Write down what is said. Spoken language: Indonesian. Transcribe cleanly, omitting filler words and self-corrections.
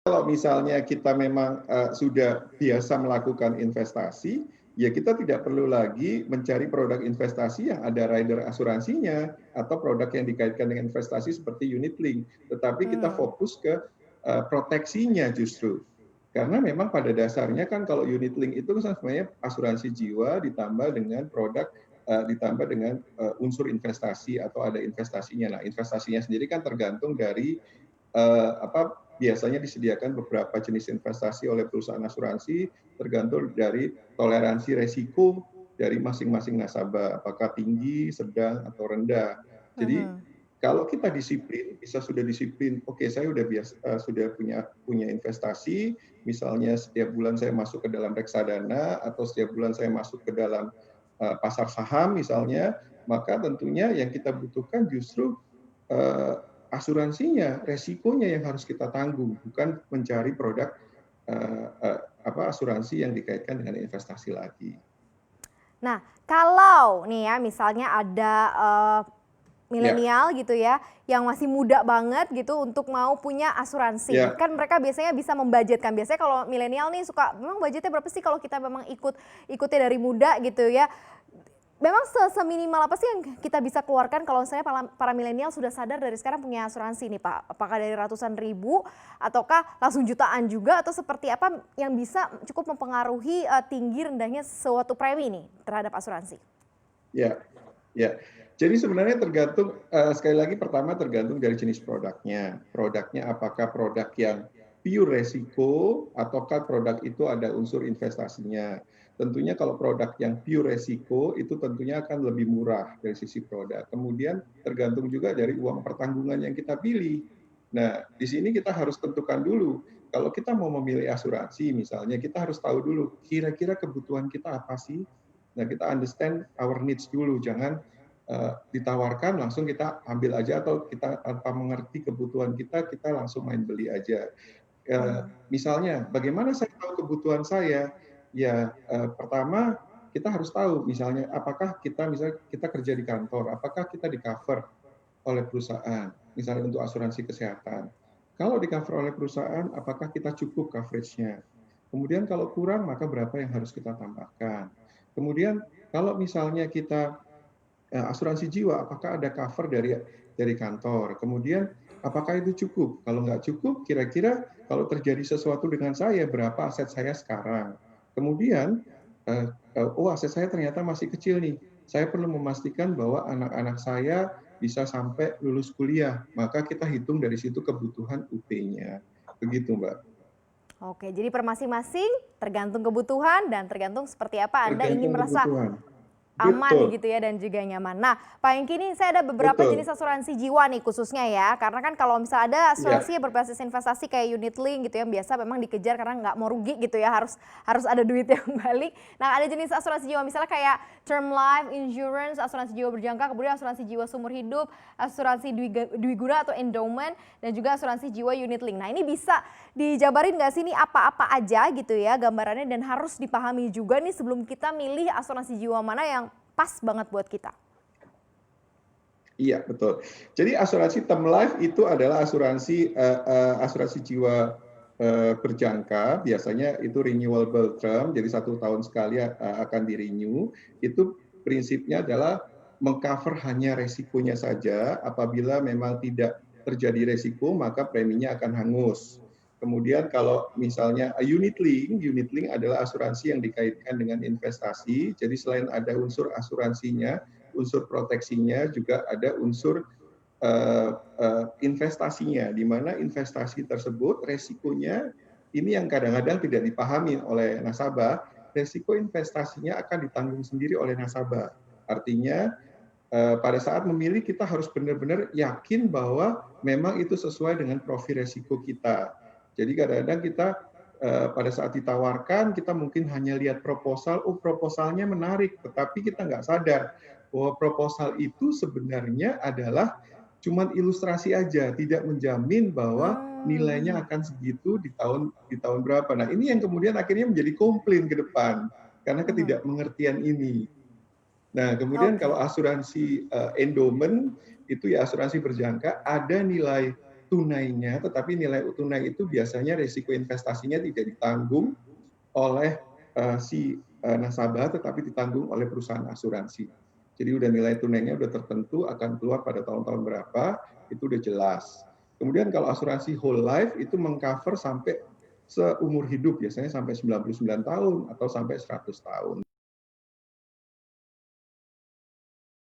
kalau misalnya kita memang sudah biasa melakukan investasi, ya kita tidak perlu lagi mencari produk investasi yang ada rider asuransinya atau produk yang dikaitkan dengan investasi seperti unit link, tetapi kita Hmm. fokus ke proteksinya justru. Karena memang pada dasarnya kan kalau unit link itu kan sebenarnya asuransi jiwa ditambah dengan produk ditambah dengan unsur investasi atau ada investasinya. Nah, investasinya sendiri kan tergantung dari biasanya disediakan beberapa jenis investasi oleh perusahaan asuransi tergantung dari toleransi resiko dari masing-masing nasabah, apakah tinggi, sedang, atau rendah. Jadi Mhm. kalau kita disiplin, sudah disiplin, oke saya sudah punya investasi, misalnya setiap bulan saya masuk ke dalam reksadana atau setiap bulan saya masuk ke dalam pasar saham misalnya, maka tentunya yang kita butuhkan justru uh, asuransinya, resikonya yang harus kita tanggung, bukan mencari produk asuransi yang dikaitkan dengan investasi lagi. Nah, kalau nih ya misalnya ada Ya, milenial gitu ya, yang masih muda banget gitu untuk mau punya asuransi. ya, Kan mereka biasanya bisa membudgetkan. Biasanya kalau milenial nih suka, memang budgetnya berapa sih kalau kita memang ikutnya dari muda gitu ya. Memang seminimal apa sih yang kita bisa keluarkan kalau misalnya para milenial sudah sadar dari sekarang punya asuransi nih Pak? Apakah dari ratusan ribu ataukah langsung jutaan juga atau seperti apa yang bisa cukup mempengaruhi tinggi rendahnya suatu premi nih terhadap asuransi? ya, ya. Jadi sebenarnya tergantung sekali lagi pertama tergantung dari jenis produknya. Produknya apakah produk yang pure resiko ataukah produk itu ada unsur investasinya. Tentunya kalau produk yang pure resiko itu tentunya akan lebih murah dari sisi produk. Kemudian tergantung juga dari uang pertanggungan yang kita pilih. Nah, di sini kita harus tentukan dulu. Kalau kita mau memilih asuransi misalnya, kita harus tahu dulu kira-kira kebutuhan kita apa sih. Nah, kita understand our needs dulu, jangan ditawarkan langsung kita ambil aja atau kita tanpa mengerti kebutuhan kita langsung main beli aja. Mhm. Misalnya, bagaimana saya tahu kebutuhan saya? Ya, pertama kita harus tahu misalnya apakah misalnya kita kerja di kantor, apakah kita di cover oleh perusahaan, misalnya untuk asuransi kesehatan. Kalau di cover oleh perusahaan, apakah kita cukup coverage-nya? Kemudian kalau kurang, maka berapa yang harus kita tambahkan? Kemudian kalau misalnya kita asuransi jiwa, apakah ada cover dari kantor? Kemudian apakah itu cukup? Kalau nggak cukup, kira-kira kalau terjadi sesuatu dengan saya, berapa aset saya sekarang? Kemudian, oh aset saya ternyata masih kecil nih. Saya perlu memastikan bahwa anak-anak saya bisa sampai lulus kuliah. Maka kita hitung dari situ kebutuhan UP-nya. Begitu, Mbak. Oke, jadi per masing-masing tergantung kebutuhan dan tergantung seperti apa Anda ingin Tergantung merasa kebutuhan. aman Betul, gitu ya dan juga nyaman. Nah, Pak Hengki ini saya ada beberapa jenis betul. asuransi jiwa nih khususnya ya. Karena kan kalau misalnya ada Ya, asuransi yang berbasis investasi kayak unit link gitu yang biasa memang dikejar karena nggak mau rugi gitu ya, harus harus ada duit yang balik. Nah, ada jenis asuransi jiwa misalnya kayak term life insurance, asuransi jiwa berjangka, kemudian asuransi jiwa sumber hidup, asuransi dwiguna atau endowment dan juga asuransi jiwa unit link. Nah, ini bisa dijabarin nggak sih ini apa-apa aja gitu ya gambarannya dan harus dipahami juga nih sebelum kita milih asuransi jiwa mana yang pas banget buat kita. iya, betul. Jadi asuransi term life itu adalah asuransi jiwa berjangka, biasanya itu renewable term, jadi 1 tahun sekali akan di-renew. Itu prinsipnya adalah mengcover hanya resikonya saja, apabila memang tidak terjadi resiko, maka preminya akan hangus. Kemudian kalau misalnya unit link adalah asuransi yang dikaitkan dengan investasi, jadi selain ada unsur asuransinya, unsur proteksinya juga ada unsur investasinya, di mana investasi tersebut resikonya ini yang kadang-kadang tidak dipahami oleh nasabah, resiko investasinya akan ditanggung sendiri oleh nasabah. Artinya pada saat memilih kita harus benar-benar yakin bahwa memang itu sesuai dengan profil resiko kita. Jadi kadang-kadang kita pada saat ditawarkan kita mungkin hanya lihat proposal, oh proposalnya menarik, tetapi kita nggak sadar bahwa proposal itu sebenarnya adalah cuman ilustrasi aja, tidak menjamin bahwa nilainya Hmm, akan segitu di tahun berapa. Nah, ini yang kemudian akhirnya menjadi komplain ke depan karena mhm. ketidakmengertian ini. Nah, kemudian kalau Oke. asuransi endowment itu ya asuransi berjangka ada nilai tunainya, tetapi nilai tunai itu biasanya risiko investasinya tidak ditanggung oleh si nasabah, tetapi ditanggung oleh perusahaan asuransi. Jadi udah nilai tunainya udah tertentu akan keluar pada tahun-tahun berapa, itu udah jelas. Kemudian kalau asuransi whole life itu mengcover sampai seumur hidup, biasanya sampai 99 tahun atau sampai 100 tahun.